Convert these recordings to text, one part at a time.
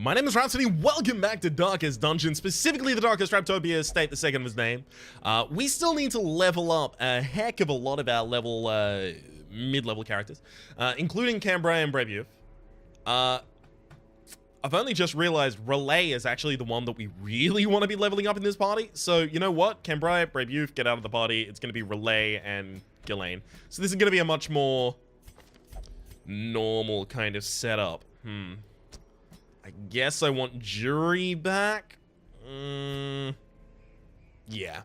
My name is Rhapsody. Welcome back to Darkest Dungeon, specifically the Darkest Raptopia, state the second of his name. We still need to level up a heck of a lot of our level, mid-level characters, including Cambrai and Debrief. I've only just realized Relay is actually the one that we really want to be leveling up in this party. So, you know what? Cambrai, Debrief, get out of the party. It's going to be Relay and Ghislaine. So this is going to be a much more normal kind of setup. I guess I want Jury back. Yeah.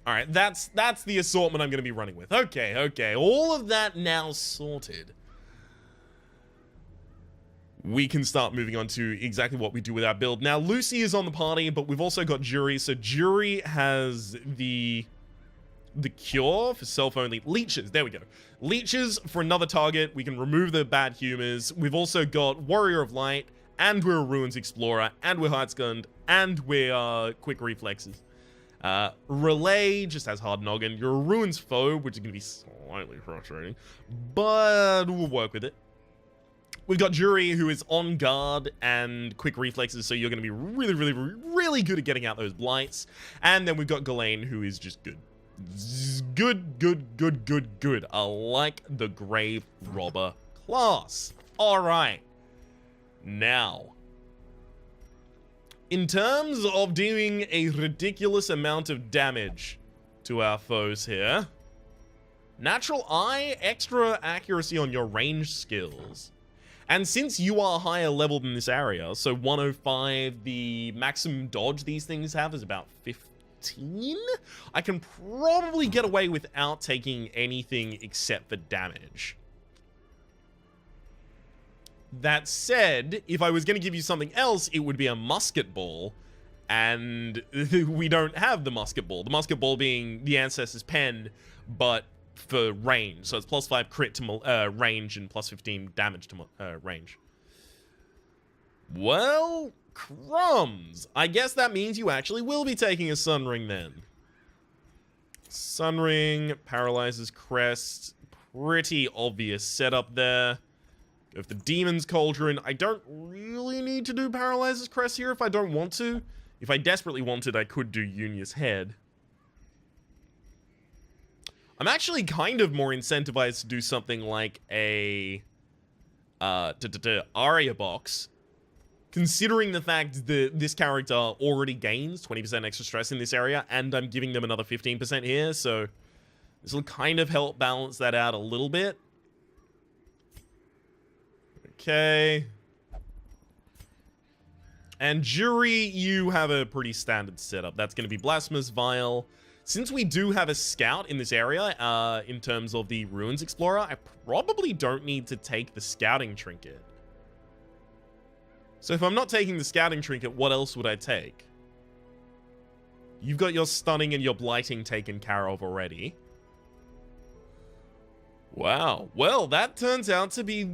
Alright, that's the assortment I'm going to be running with. Okay. All of that now sorted. We can start moving on to exactly what we do with our build. Now, Lucy is on the party, but we've also got Jury. So Jury has the cure for self-only leeches. There we go. Leeches for another target. We can remove the bad humors. We've also got Warrior of Light, and we're a Ruins Explorer, and we're Heartsgunned, and we're Quick Reflexes. Relay just has Hard Noggin. You're a Ruins foe, which is going to be slightly frustrating, but we'll work with it. We've got Jury, who is on guard and quick reflexes, so you're going to be really good at getting out those blights. And then we've got Ghislaine, who is just good. Good. I like the Grave Robber class. Alright. Now, in terms of doing a ridiculous amount of damage to our foes here, Natural Eye, extra accuracy on your range skills. And since you are higher leveled in this area, so 105, the maximum dodge these things have is about 15, I can probably get away without taking anything except for damage. That said, if I was going to give you something else, it would be a musket ball, and we don't have the musket ball. The musket ball being the Ancestor's Pen, but for range, so it's +5 crit to range and +15 damage to range. Well, crumbs. I guess that means you actually will be taking a Sun Ring then. Sun Ring, paralyzes Crest, pretty obvious setup there. Go for the Demon's Cauldron. I don't really need to do paralyzes Crest here if I don't want to. If I desperately wanted, I could do Unia's Head. I'm actually kind of more incentivized to do something like a Aria box, considering the fact that this character already gains 20% extra stress in this area, and I'm giving them another 15% here, so this will kind of help balance that out a little bit. Okay. And Jury, you have a pretty standard setup. That's going to be Blasphemous Vial. Since we do have a scout in this area, in terms of the Ruins Explorer, I probably don't need to take the Scouting Trinket. So if I'm not taking the Scouting Trinket, what else would I take? You've got your Stunning and your Blighting taken care of already. Wow. Well, that turns out to be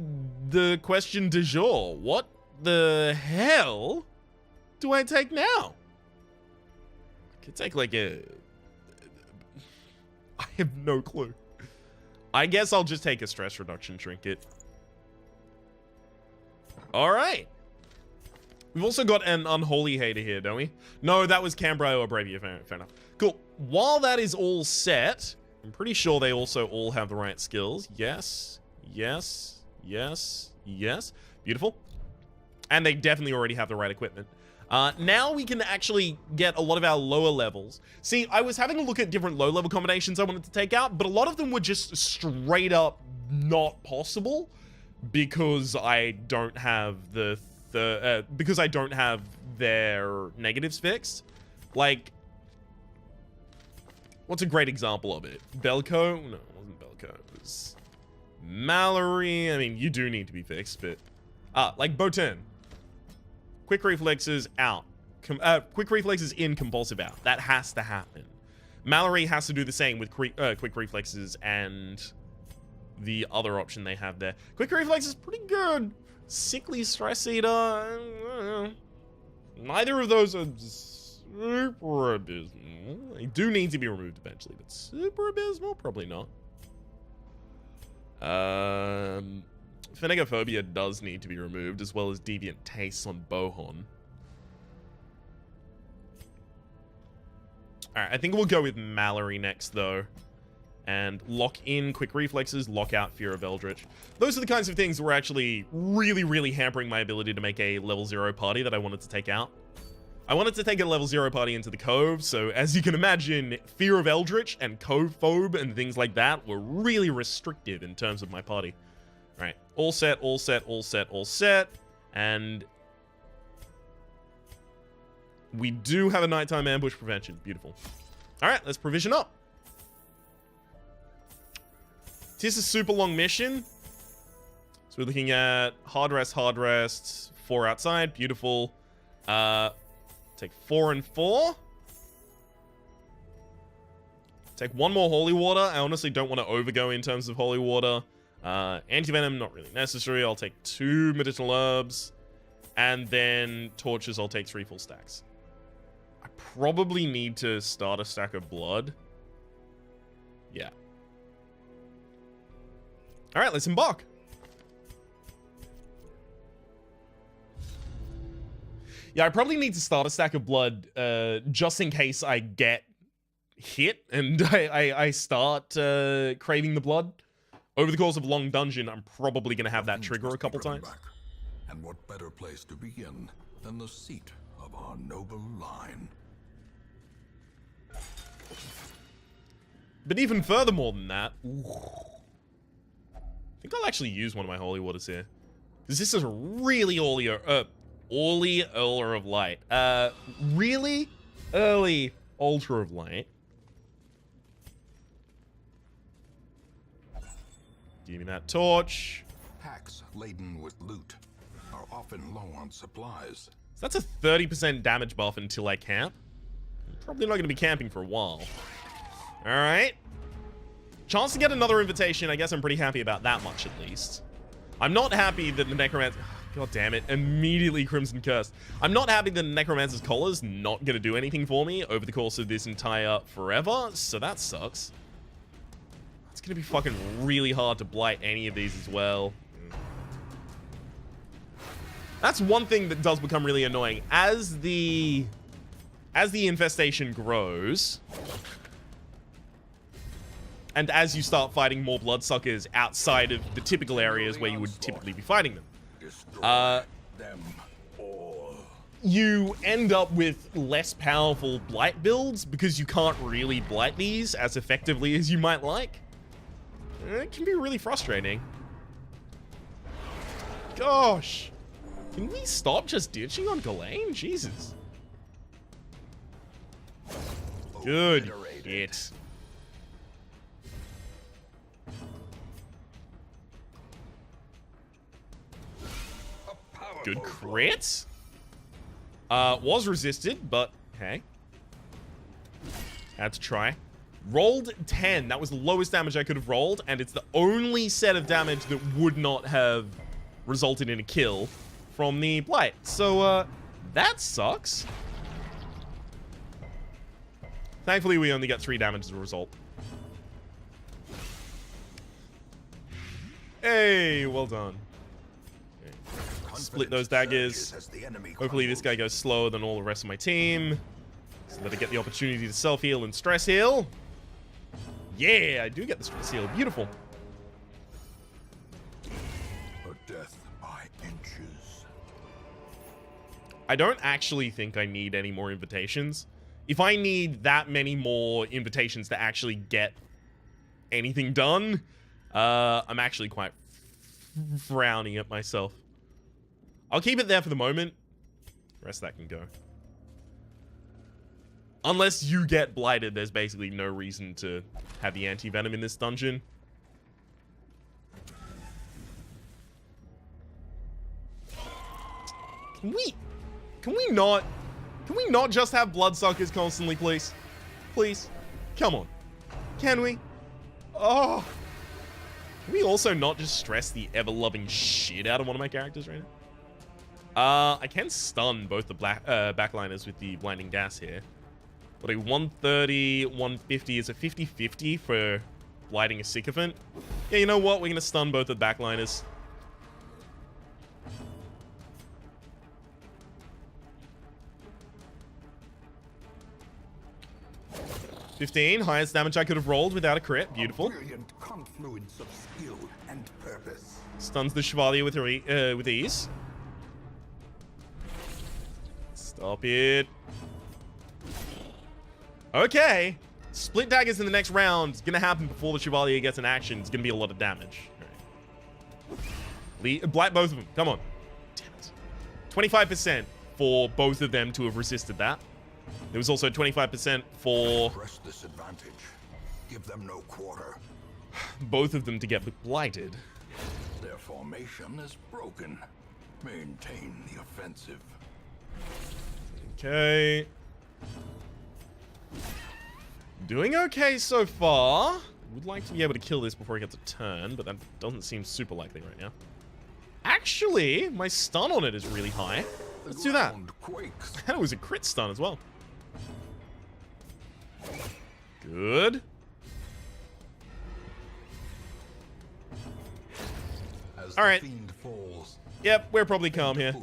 the question du jour. What the hell do I take now? I could take like a... I have no clue. I guess I'll just take a stress reduction trinket. Alright. We've also got an Unholy Hater here, don't we? No, that was Cambrai or Bravia. Fair enough. Cool. While that is all set, I'm pretty sure they also all have the right skills. Yes. Beautiful. And they definitely already have the right equipment. Now we can actually get a lot of our lower levels. See, I was having a look at different low-level combinations I wanted to take out, but a lot of them were just straight up not possible because I don't have because I don't have their negatives fixed. Like, what's a great example of it? Belko? No, it wasn't Belko. It was Mallory. I mean, you do need to be fixed, but like Botan. Quick reflexes out. Quick reflexes in, compulsive out. That has to happen. Mallory has to do the same with quick reflexes and the other option they have there. Quick reflexes pretty good. Sickly Stress Eater. Neither of those are super abysmal. They do need to be removed eventually, but super abysmal? Probably not. Phanegophobia does need to be removed, as well as Deviant Tastes on Bohon. Alright, I think we'll go with Mallory next, though. And lock in Quick Reflexes, lock out Fear of Eldritch. Those are the kinds of things that were actually really, really hampering my ability to make a level 0 party that I wanted to take out. I wanted to take a level 0 party into the Cove, so as you can imagine, Fear of Eldritch and Cove Phobe and things like that were really restrictive in terms of my party. Alright, all set, all set, all set, all set. And we do have a nighttime ambush prevention. Beautiful. Alright, let's provision up. This is a super long mission. So we're looking at hard rest, 4 outside. Beautiful. Take 4 and 4. Take 1 more holy water. I honestly don't want to overgo in terms of holy water. Anti-venom, not really necessary. I'll take 2 medicinal herbs. And then torches, I'll take 3 full stacks. I probably need to start a stack of blood. Yeah. Alright, let's embark. Yeah, I probably need to start a stack of blood just in case I get hit and I start craving the blood. Over the course of a long dungeon, I'm probably going to have that trigger a couple times. Back. And what better place to begin than the seat of our noble line? But even furthermore than that, I think I'll actually use one of my holy waters here. Because this is a really early Ultra of Light. Really early Ultra of Light. Give me that torch. Packs laden with loot are often low on supplies. So that's a 30% damage buff until I camp. I'm probably not going to be camping for a while. Alright. Chance to get another invitation. I guess I'm pretty happy about that much, at least. I'm not happy that the Necromancer... God damn it. Immediately Crimson Curse. I'm not happy that the Necromancer's Collar's not going to do anything for me over the course of this entire forever, so that sucks. It's going to be fucking really hard to blight any of these as well. That's one thing that does become really annoying. As the infestation grows, and as you start fighting more bloodsuckers outside of the typical areas where you would typically be fighting them, you end up with less powerful blight builds because you can't really blight these as effectively as you might like. It can be really frustrating. Gosh. Can we stop just ditching on Ghislaine? Jesus. Good hit. Good crit. Was resisted, but hey. Had to try. Rolled 10. That was the lowest damage I could have rolled, and it's the only set of damage that would not have resulted in a kill from the blight. So, that sucks. Thankfully, we only get 3 damage as a result. Hey, well done. Okay. Split those daggers. Hopefully this guy goes slower than all the rest of my team, so that I get the opportunity to self-heal and stress heal. Yeah, I do get the stress heal. Beautiful. A death by inches. I don't actually think I need any more invitations. If I need that many more invitations to actually get anything done, I'm actually quite frowning at myself. I'll keep it there for the moment. The rest of that can go. Unless you get blighted, there's basically no reason to have the anti-venom in this dungeon. Can we not just have bloodsuckers constantly, please? Please? Come on. Can we? Oh. Can we also not just stress the ever-loving shit out of one of my characters right now? I can stun both the backliners with the blinding gas here. But a 130, 150 is a 50-50 for blighting a sycophant. Yeah, you know what? We're going to stun both the backliners. 15, highest damage I could have rolled without a crit. Beautiful. A brilliant confluence of skill and purpose. Stuns the Chevalier with ease. Stop it. Okay. Split daggers in the next round is going to happen before the Chevalier gets an action. It's going to be a lot of damage. Blight both of them. Come on. Damn it. 25% for both of them to have resisted that. There was also 25% for Press this advantage. Give them no quarter. both of them to get blighted. Their formation is broken. Maintain the offensive. Okay. Doing okay so far. Would like to be able to kill this before he gets a turn, but that doesn't seem super likely right now. Actually, my stun on it is really high. Let's do that. Quakes. And it was a crit stun as well. Good. All right. Yep, we're probably calm here.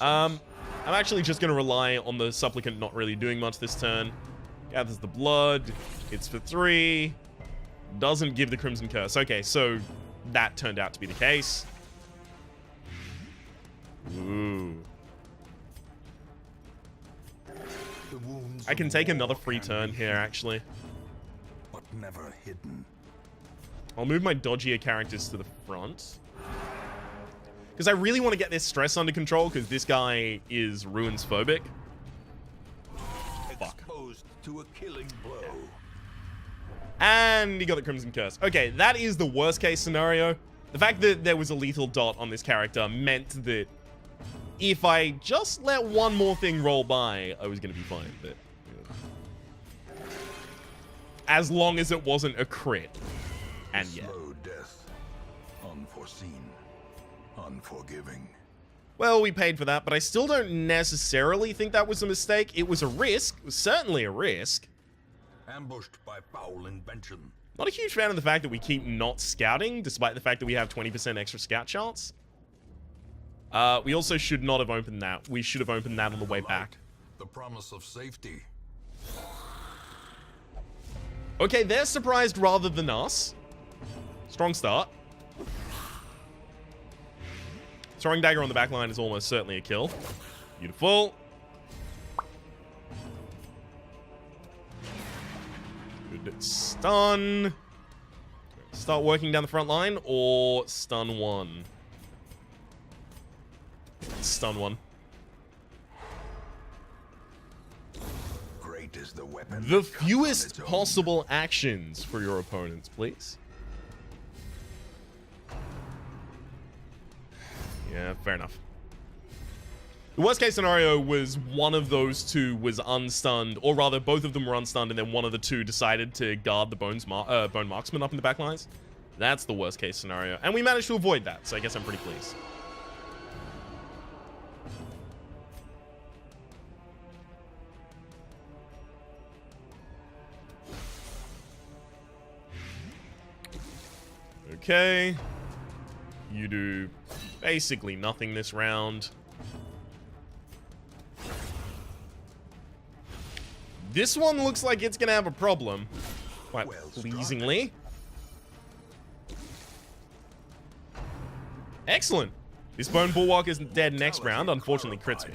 I'm actually just going to rely on the Supplicant not really doing much this turn. Gathers the blood. It's for 3. Doesn't give the Crimson Curse. Okay, so that turned out to be the case. Ooh. I can take another free turn here, actually. But never hidden. I'll move my dodgier characters to the front. Because I really want to get this stress under control, because this guy is ruins phobic. Fuck. Exposed to a killing blow. And he got the Crimson Curse. Okay, that is the worst case scenario. The fact that there was a lethal dot on this character meant that if I just let one more thing roll by, I was going to be fine. But as long as it wasn't a crit. And yeah. Slow death. Unforeseen. Unforgiving. Well, we paid for that, but I still don't necessarily think that was a mistake. It was a risk. It was certainly a risk. Ambushed by foul invention. Not a huge fan of the fact that we keep not scouting, despite the fact that we have 20% extra scout chance. We also should not have opened that. We should have opened that on the way back. The promise of safety. Okay, they're surprised rather than us. Strong start. Throwing dagger on the back line is almost certainly a kill. Beautiful. Good stun. Start working down the front line or stun 1. Stun 1. Great is the weapon. The fewest possible actions for your opponents, please. Yeah, fair enough. The worst case scenario was one of those two was unstunned, or rather both of them were unstunned, and then one of the two decided to guard the Bone Marksman up in the back lines. That's the worst case scenario. And we managed to avoid that, so I guess I'm pretty pleased. Okay. You do basically nothing this round. This one looks like it's gonna have a problem. Quite pleasingly. Excellent. This Bone Bulwark is dead next round. Unfortunately, crits me.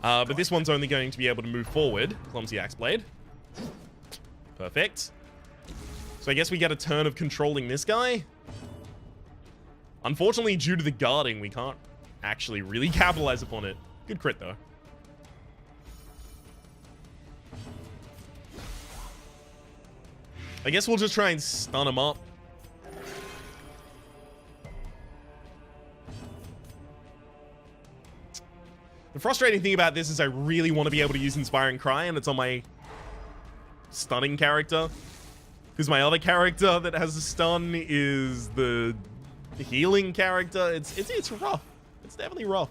But this one's only going to be able to move forward. Clumsy Axe Blade. Perfect. So I guess we get a turn of controlling this guy. Unfortunately, due to the guarding, we can't actually really capitalize upon it. Good crit, though. I guess we'll just try and stun him up. The frustrating thing about this is I really want to be able to use Inspiring Cry, and it's on my stunning character. Because my other character that has a stun is the healing character. It's rough. It's definitely rough.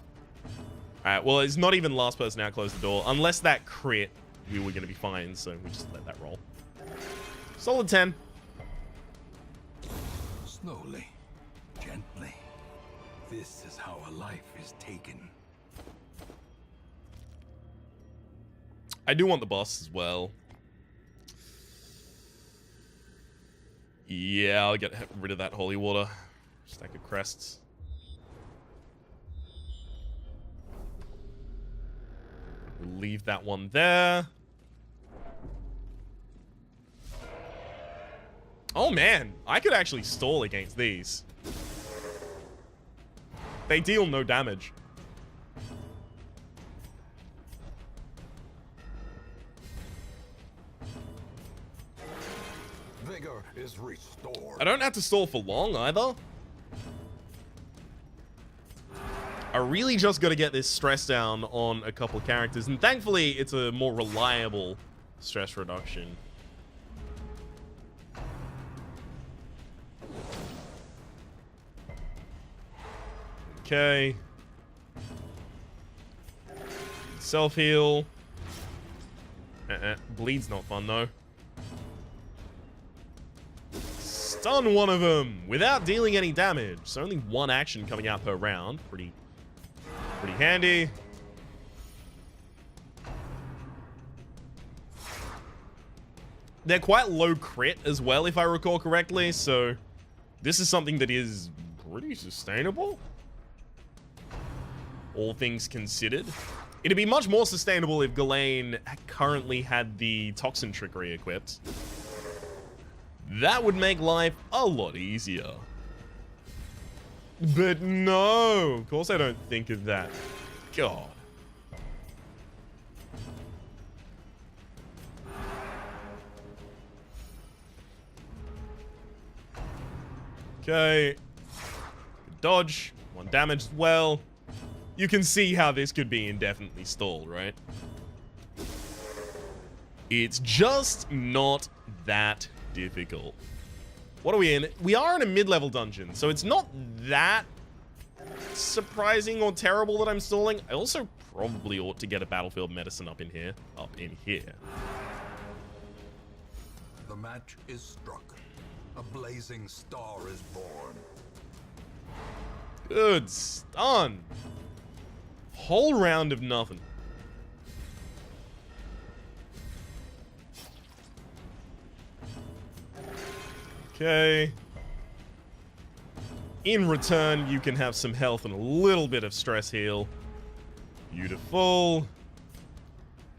Alright, well, it's not even last person out close the door. Unless that crit, we were going to be fine, so we just let that roll. Solid 10. Slowly, gently. This is how a life is taken. I do want the boss as well. Yeah, I'll get rid of that holy water. Stack of crests. We'll leave that one there. Oh man, I could actually stall against these. They deal no damage. Vigor is restored. I don't have to stall for long either. I really just got to get this stress down on a couple of characters, and thankfully it's a more reliable stress reduction. Okay. Self-heal. Bleed's not fun, though. Stun one of them without dealing any damage. So only one action coming out per round. Pretty handy. They're quite low crit as well, if I recall correctly, so this is something that is pretty sustainable. All things considered. It'd be much more sustainable if Ghislaine currently had the Toxin Trickery equipped. That would make life a lot easier. But no, of course I don't think of that. God. Okay. Dodge. One damage as well. You can see how this could be indefinitely stalled, right? It's just not that difficult. What are we in? We are in a mid-level dungeon, so it's not that surprising or terrible that I'm stalling. I also probably ought to get a battlefield medicine up in here. The match is struck. A blazing star is born. Good stun. Whole round of nothing. Okay. In return, you can have some health and a little bit of stress heal. Beautiful.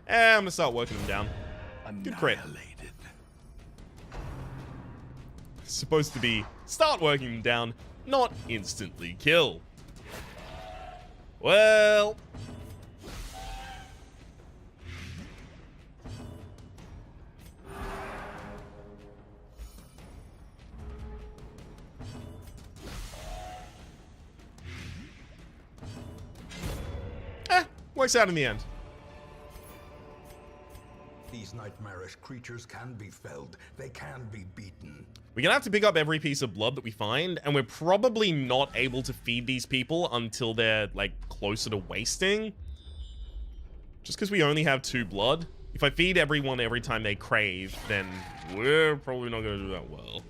And I'm gonna start working them down. Good crit. Supposed to be start working them down, not instantly kill. Well. Works out in the end. These nightmarish creatures can be felled. They can be beaten. We're gonna have to pick up every piece of blood that we find, and we're probably not able to feed these people until they're, like, closer to wasting. Just because we only have 2 blood. If I feed everyone every time they crave, then we're probably not gonna do that well.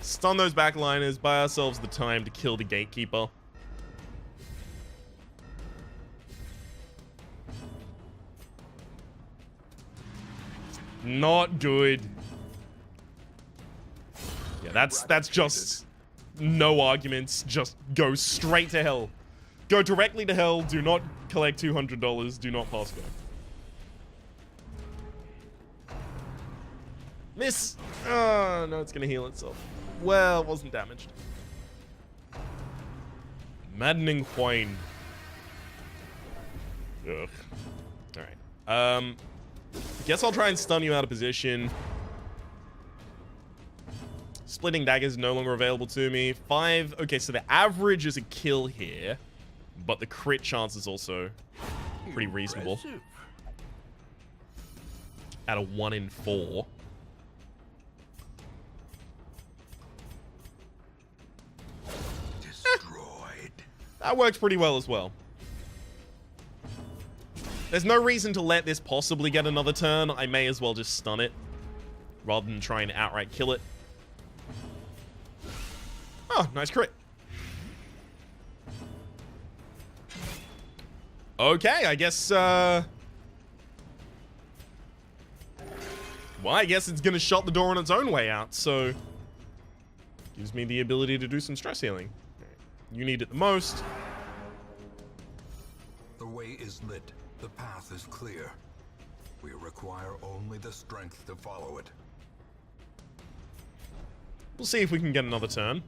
Stun those backliners, buy ourselves the time to kill the gatekeeper. Not good. Yeah, that's just no arguments. Just go straight to hell. Go directly to hell. Do not collect $200. Do not pass go. Miss. Oh, no, it's gonna heal itself. Well, it wasn't damaged. Maddening whine. Ugh. Alright. Guess I'll try and stun you out of position. Splitting dagger is no longer available to me. 5. Okay, so the average is a kill here, but the crit chance is also pretty reasonable. At a 1 in 4. Destroyed. That works pretty well as well. There's no reason to let this possibly get another turn. I may as well just stun it rather than try and outright kill it. Oh, nice crit. Okay, I guess, 1 Well, I guess it's gonna shut the door on its own way out, so... Gives me the ability to do some stress healing. You need it the most. The way is lit. The path is clear. We require only the strength to follow it. We'll see if we can get another turn.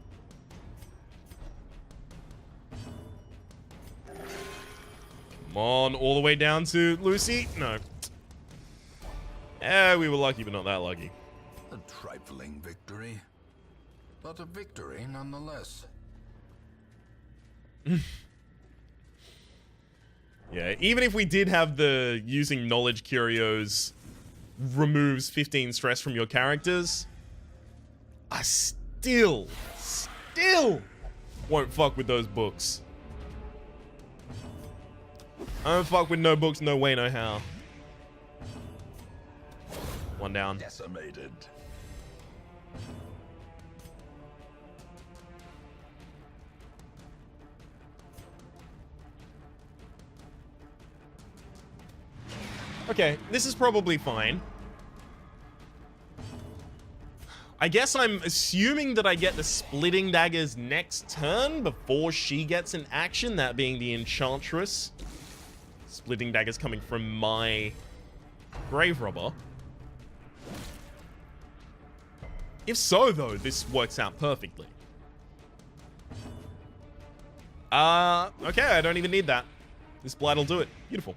Come on, all the way down to Lucy. No. We were lucky, but not that lucky. A trifling victory, but a victory nonetheless. Yeah, even if we did have the using knowledge curios removes 15 stress from your characters, I still won't fuck with those books. I don't fuck with no books, no way, no how. One down. Decimated. Okay, this is probably fine. I guess I'm assuming that I get the Splitting Daggers next turn before she gets an action, that being the Enchantress. Splitting Daggers coming from my Grave Robber. If so, though, this works out perfectly. Okay, I don't even need that. This Blight'll do it. Beautiful.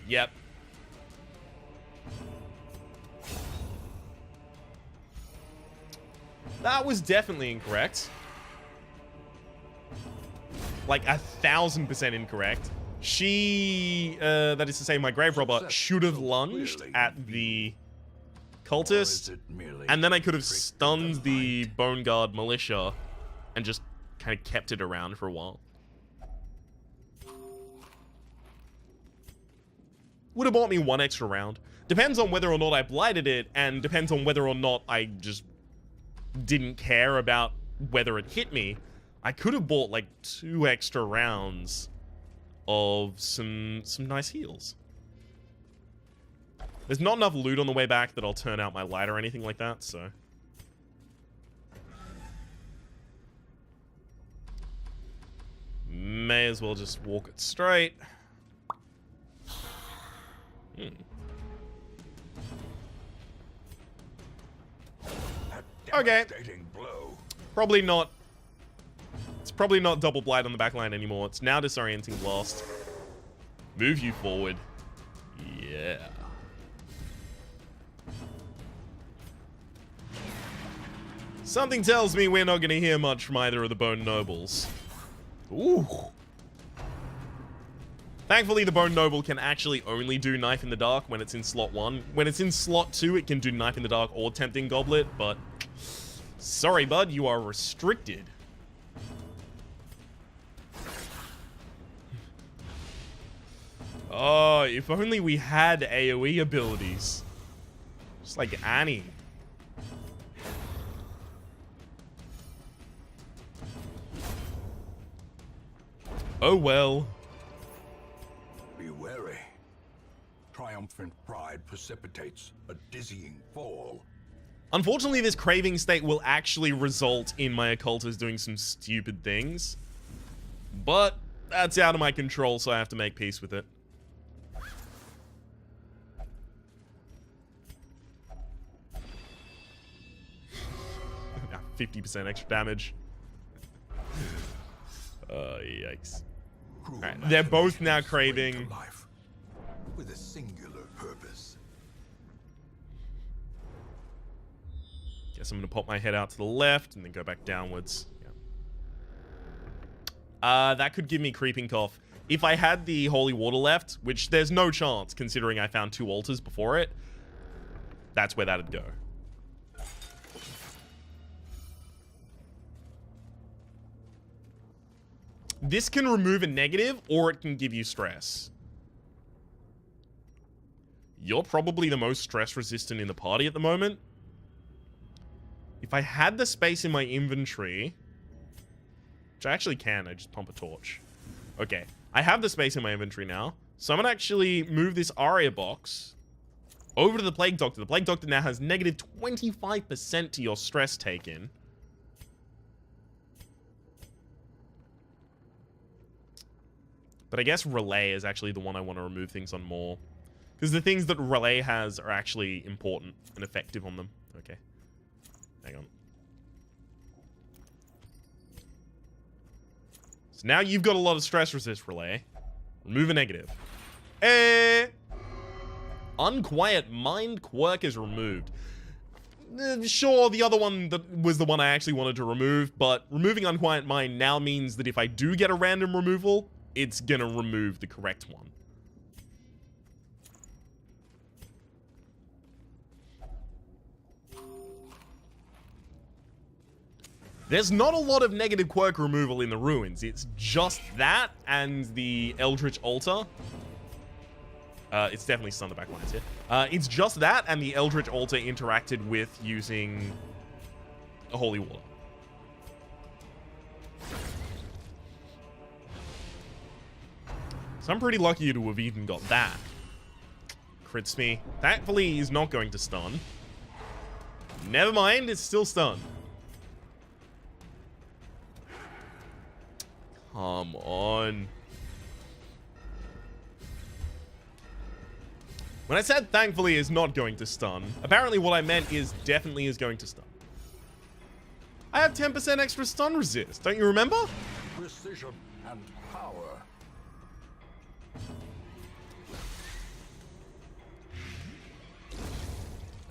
Yep. That was definitely incorrect. Like 1,000% incorrect. She, that is to say, my Grave Robber should have lunged at the cultist, and then I could have stunned the Bone Guard militia and just kind of kept it around for a while. Would have bought me one extra round. Depends on whether or not I blighted it, and depends on whether or not I just didn't care about whether it hit me. I could have bought like 2 extra rounds of some nice heals. There's not enough loot on the way back that I'll turn out my light or anything like that, so... May as well just walk it straight. Okay. Probably not. It's probably not double blight on the back line anymore. It's now disorienting blast. Move you forward. Yeah. Something tells me we're not going to hear much from either of the Bone Nobles. Ooh. Thankfully, the Bone Noble can actually only do Knife in the Dark when it's in slot 1. When it's in slot 2, it can do Knife in the Dark or Tempting Goblet, but... Sorry, bud, you are restricted. Oh, if only we had AoE abilities. Just like Annie. Oh well. Be wary. Triumphant pride precipitates a dizzying fall. Unfortunately, this craving state will actually result in my occultist doing some stupid things. But that's out of my control, so I have to make peace with it. 50% extra damage. Yikes. Alright, they're both now craving. With a singular purpose. Guess I'm gonna pop my head out to the left and then go back downwards. Yeah. That could give me Creeping Cough. If I had the Holy Water left, which there's no chance considering I found 2 altars before it, that's where that'd go. This can remove a negative, or it can give you stress. You're probably the most stress resistant in the party at the moment. If I had the space in my inventory, which I actually can, I just pump a torch. Okay, I have the space in my inventory now, so I'm gonna actually move this Aria box Over to the Plague Doctor. The Plague Doctor now has negative 25% to your stress taken. But I guess Relay is actually the one I want to remove things on more. Because the things that Relay has are actually important and effective on them. Okay. Hang on. So now you've got a lot of stress resist, Relay. Remove a negative. Unquiet Mind Quirk is removed. Sure, the other one that was the one I actually wanted to remove, but removing Unquiet Mind now means that if I do get a random removal, it's gonna remove the correct one. There's not a lot of negative quirk removal in the ruins. It's just that and the Eldritch Altar. It's definitely stunned the back lines here. It's just that and the Eldritch Altar interacted with using a Holy Water. So I'm pretty lucky to have even got that. Crits me. Thankfully, he's not going to stun. Never mind, it's still stunned. Come on. When I said thankfully is not going to stun, apparently what I meant is definitely is going to stun. I have 10% extra stun resist, don't you remember? Precision and power.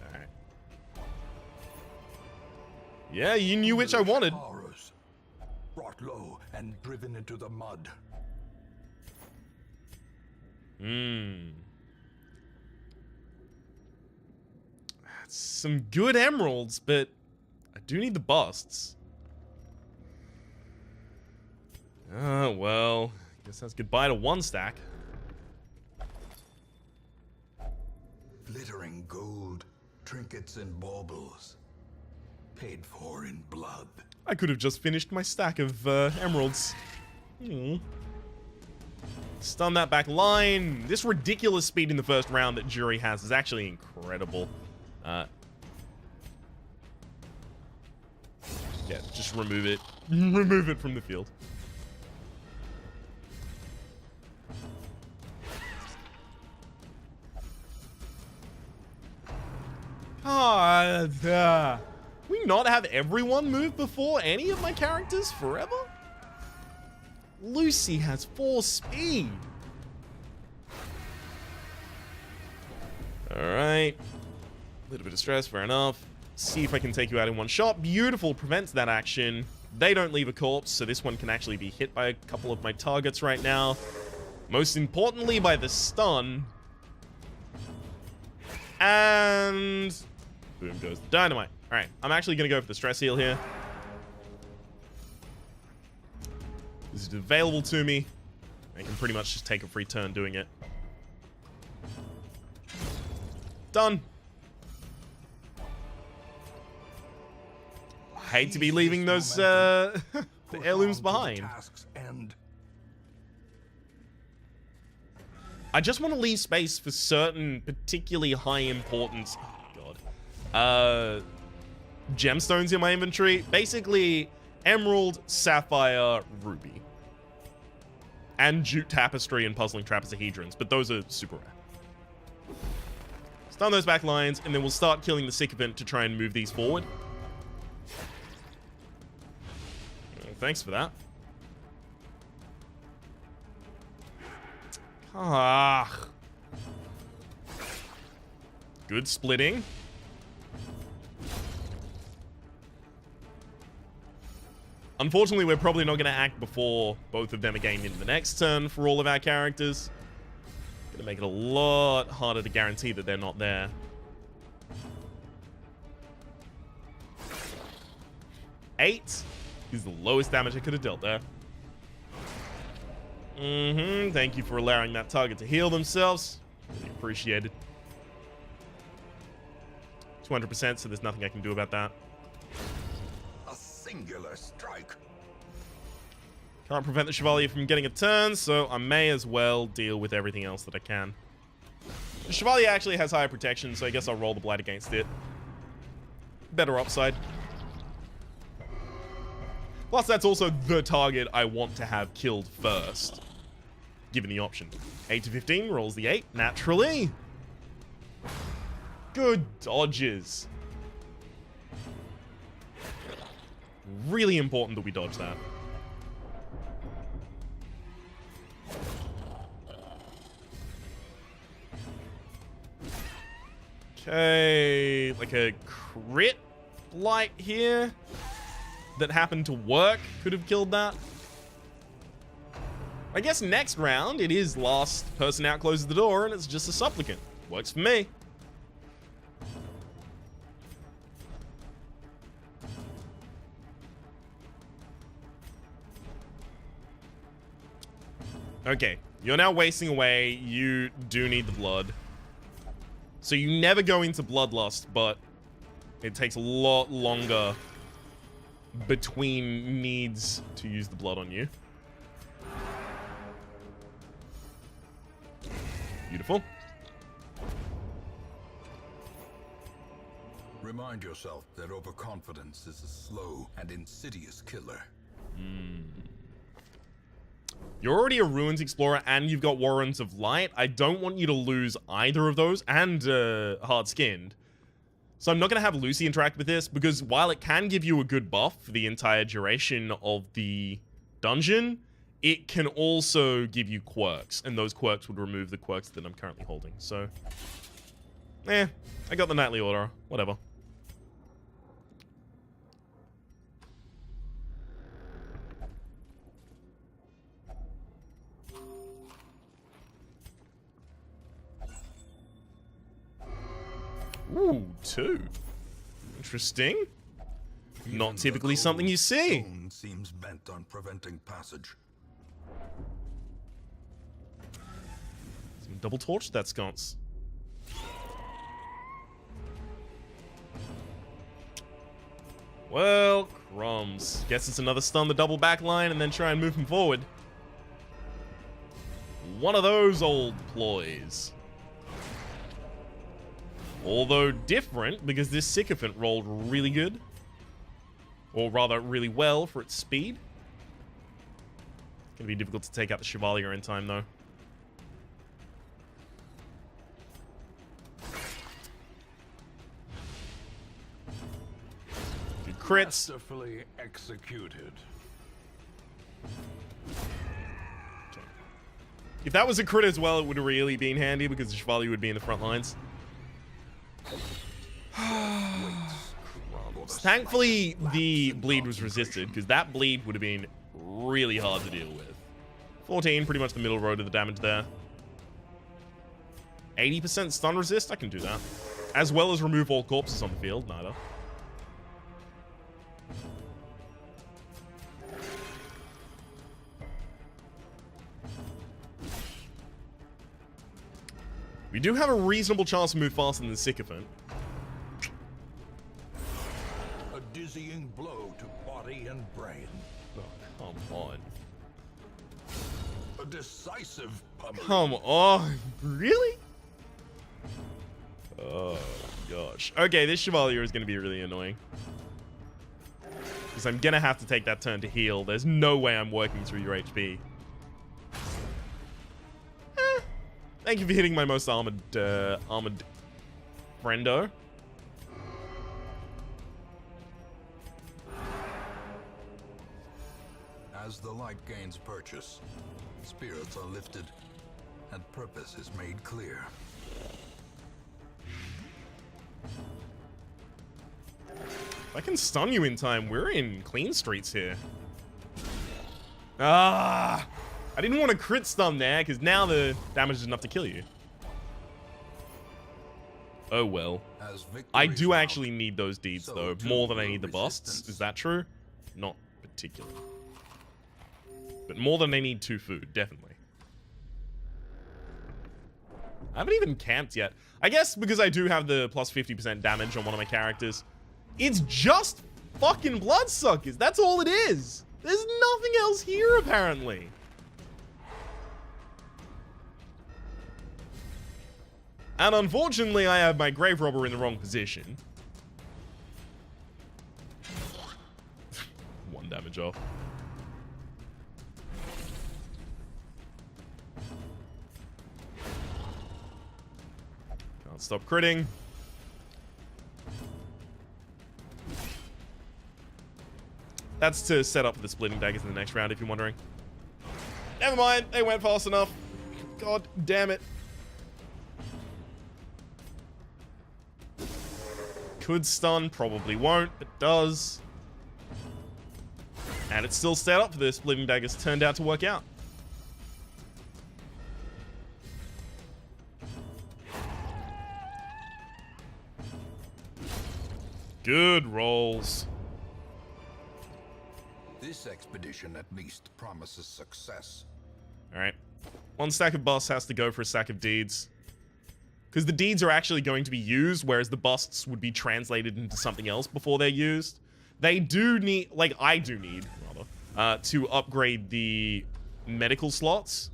Alright. Yeah, you knew which I wanted. Brought low and driven into the mud. That's some good emeralds, but I do need the busts. Well, guess that's goodbye to one stack. Glittering gold, trinkets and baubles. Paid for in blood. I could have just finished my stack of emeralds. Stun that back line. This ridiculous speed in the first round that Jury has is actually incredible. Yeah, just remove it. Remove it from the field. We not have everyone move before any of my characters forever? Lucy has 4 speed. Alright. A little bit of stress, fair enough. See if I can take you out in one shot. Beautiful, prevents that action. They don't leave a corpse, so this one can actually be hit by a couple of my targets right now. Most importantly, by the stun. And boom goes the dynamite. Alright, I'm actually going to go for the stress heal here. This is available to me. I can pretty much just take a free turn doing it. Done. I hate to be leaving those the heirlooms behind. I just want to leave space for certain particularly high importance, oh god, gemstones in my inventory. Basically, emerald, sapphire, ruby. And jute tapestry and puzzling trapezohedrons, but those are super rare. Stun those back lines, and then we'll start killing the sycophant to try and move these forward. Thanks for that. Ah. Good splitting. Unfortunately, we're probably not going to act before both of them again in the next turn for all of our characters. Gonna make it a lot harder to guarantee that they're not there. Eight is the lowest damage I could have dealt there. Thank you for allowing that target to heal themselves. Really appreciated. 200%, so there's nothing I can do about that. A singular strike. Can't prevent the Chevalier from getting a turn, so I may as well deal with everything else that I can. The Chevalier actually has higher protection, so I guess I'll roll the Blight against it. Better upside. Plus, that's also the target I want to have killed first, given the option. 8 to 15, rolls the 8, naturally. Good dodges. Really important that we dodge that. Okay, like a crit light here that happened to work could have killed that. I guess next round it is last person out closes the door and it's just a supplicant. Works for me. Okay, you're now wasting away. You do need the blood. So you never go into bloodlust, but it takes a lot longer between needs to use the blood on you. Beautiful. Remind yourself that overconfidence is a slow and insidious killer. You're already a Ruins Explorer and you've got Warrants of Light. I don't want you to lose either of those, and Hard Skinned. So I'm not going to have Lucy interact with this, because while it can give you a good buff for the entire duration of the dungeon, it can also give you quirks, and those quirks would remove the quirks that I'm currently holding. So, I got the Nightly Order. Whatever. Ooh, 2. Interesting. Not typically something you see. Stone seems bent on preventing passage. Double torch that sconce. Well, crumbs. Guess it's another stun the double back line and then try and move him forward. One of those old ploys. Although different, because this Sycophant rolled really good. Or rather, really well for its speed. It's gonna be difficult to take out the Chevalier in time, though. Good crits. Masterfully executed. Okay. If that was a crit as well, it would have really been handy, because the Chevalier would be in the front lines. Thankfully, the bleed was resisted, because that bleed would have been really hard to deal with. 14, pretty much the middle road of the damage there. 80% stun resist? I can do that. As well as remove all corpses on the field. Neither. We do have a reasonable chance to move faster than the Sycophant. A dizzying blow to body and brain. Oh, come on. A decisive pummeling. Come on. Really? Oh, gosh. Okay, this Chevalier is going to be really annoying. Because I'm going to have to take that turn to heal. There's no way I'm working through your HP. Thank you for hitting my most armored friendo. As the light gains purchase, spirits are lifted, and purpose is made clear. If I can stun you in time, we're in clean streets here. Ah! I didn't want to crit stun there, because now the damage is enough to kill you. Oh well. I do actually need those deeds, though, more than I need the busts. Is that true? Not particularly. But more than I need 2 food, definitely. I haven't even camped yet. I guess because I do have the plus 50% damage on one of my characters. It's just fucking bloodsuckers. That's all it is. There's nothing else here, apparently. And unfortunately, I have my grave robber in the wrong position. 1 damage off. Can't stop critting. That's to set up for the splitting daggers in the next round, if you're wondering. Never mind, they went fast enough. God damn it. Could stun, probably won't. It does. And it's still set up for this. Splitting daggers turned out to work out. Good rolls. This expedition at least promises success. Alright. 1 stack of busts has to go for a stack of deeds. Because the deeds are actually going to be used, whereas the busts would be translated into something else before they're used. They do need, like I do need, rather, to upgrade the medical slots.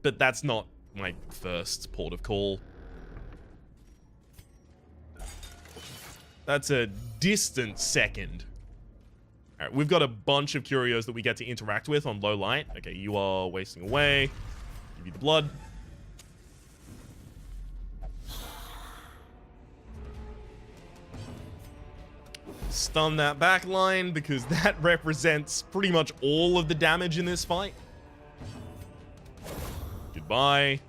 But that's not my first port of call. That's a distant second. Alright, we've got a bunch of curios that we get to interact with on low light. Okay, you are wasting away. Give you the blood. Stun that back line because that represents pretty much all of the damage in this fight. Goodbye.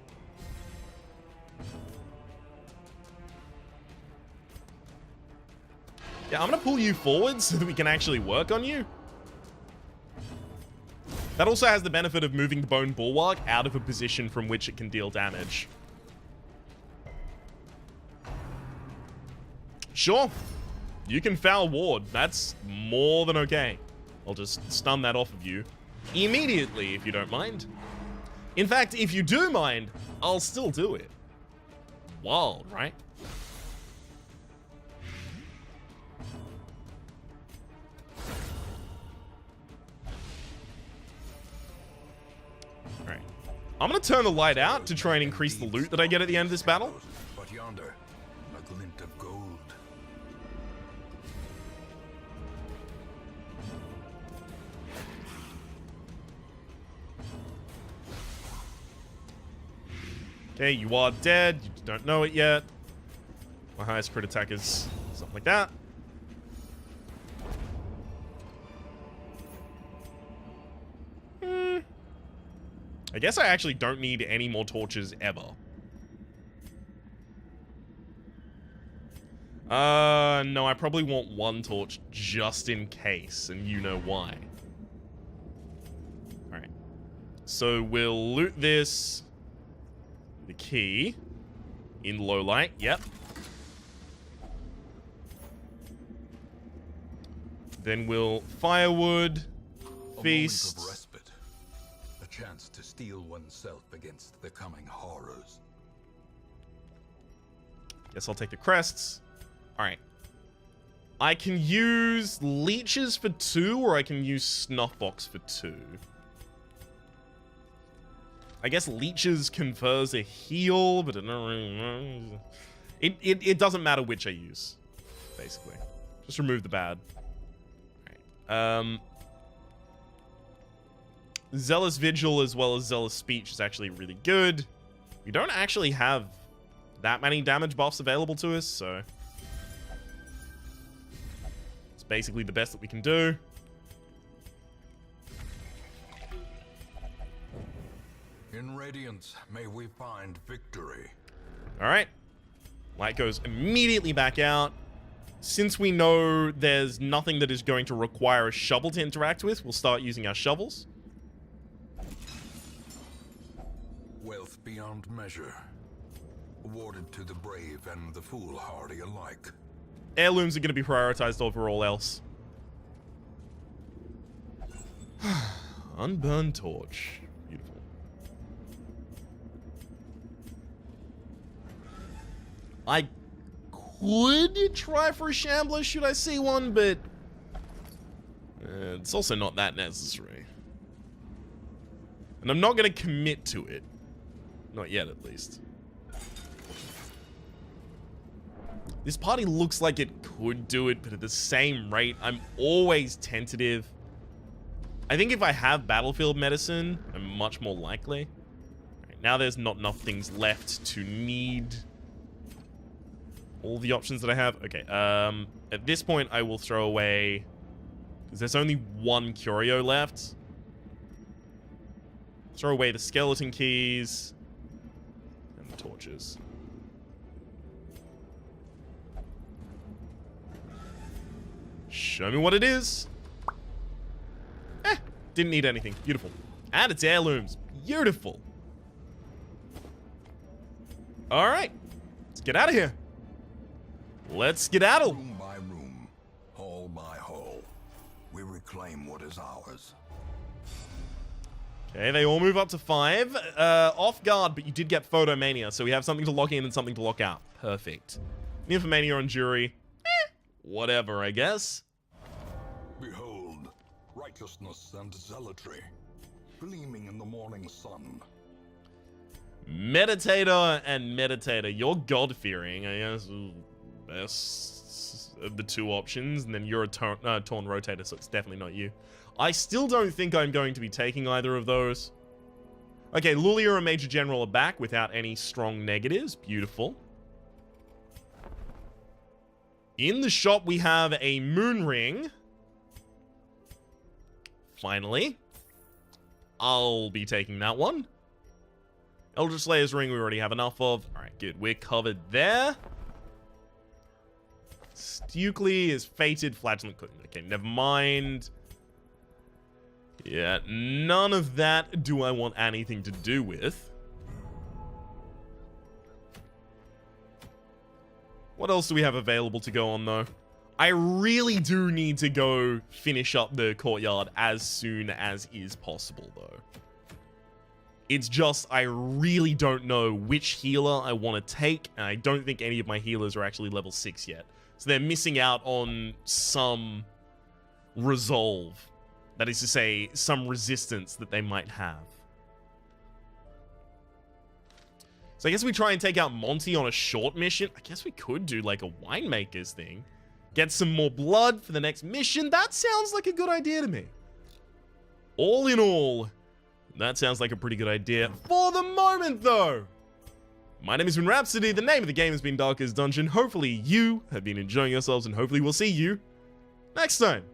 Yeah, I'm gonna pull you forward so that we can actually work on you. That also has the benefit of moving the Bone Bulwark out of a position from which it can deal damage. Sure. You can foul ward. That's more than okay. I'll just stun that off of you immediately if you don't mind. In fact, if you do mind, I'll still do it. Wild, right? Alright. I'm gonna turn the light out to try and increase the loot that I get at the end of this battle. But yonder, a glint of gold. Okay, you are dead. You don't know it yet. My highest crit attack is something like that. I guess I actually don't need any more torches ever. No, I probably want 1 torch just in case, and you know why. Alright. So we'll loot this. The key. In low light, yep. Then we'll firewood. Feast. A moment of respite. A chance to steel oneself against the coming horrors. Guess I'll take the crests. Alright. I can use leeches for 2, or I can use snuffbox for 2. I guess leeches confers a heal, but it doesn't matter which I use, basically. Just remove the bad. Alright. Zealous Vigil as well as Zealous Speech is actually really good. We don't actually have that many damage buffs available to us, so it's basically the best that we can do. In Radiance, may we find victory. Alright. Light goes immediately back out. Since we know there's nothing that is going to require a shovel to interact with, we'll start using our shovels. Wealth beyond measure. Awarded to the brave and the foolhardy alike. Heirlooms are going to be prioritized over all else. Unburned torch. Beautiful. I could try for a shambler should I see one, but it's also not that necessary. And I'm not going to commit to it. Not yet, at least. This party looks like it could do it, but at the same rate, I'm always tentative. I think if I have battlefield medicine, I'm much more likely. Right, now there's not enough things left to need all the options that I have. Okay, at this point, I will throw away... because there's only one curio left. Throw away the skeleton keys and the torches. Show me what it is. Didn't need anything. Beautiful. And it's heirlooms. Beautiful. All right. Let's get out of here. Let's skedaddle. Room by room, hall by hall, we reclaim what is ours. Okay, they all move up to 5. Off guard, but you did get Photomania, so we have something to lock in and something to lock out. Perfect. Nymphomania on jury. Whatever, I guess. Behold, righteousness and zealotry, gleaming in the morning sun. Meditator and Meditator. You're God-fearing, I guess. Best of the two options, and then you're a torn rotator, so it's definitely not you. I still don't think I'm going to be taking either of those. Okay, Lulia and Major General are back without any strong negatives. Beautiful. In the shop, we have a moon ring. Finally. I'll be taking that one. Elder Slayer's ring we already have enough of. Alright, good. We're covered there. Stukely is fated. Flagellant couldn't. Okay, never mind. Yeah, none of that do I want anything to do with. What else do we have available to go on, though? I really do need to go finish up the courtyard as soon as is possible, though. It's just, I really don't know which healer I want to take, and I don't think any of my healers are actually level 6 yet. So they're missing out on some resolve. That is to say, some resistance that they might have. So I guess we try and take out Monty on a short mission. I guess we could do like a winemaker's thing. Get some more blood for the next mission. That sounds like a good idea to me. All in all, that sounds like a pretty good idea for the moment, though. My name has been Rhapsody. The name of the game has been Darkest Dungeon. Hopefully you have been enjoying yourselves, and hopefully we'll see you next time.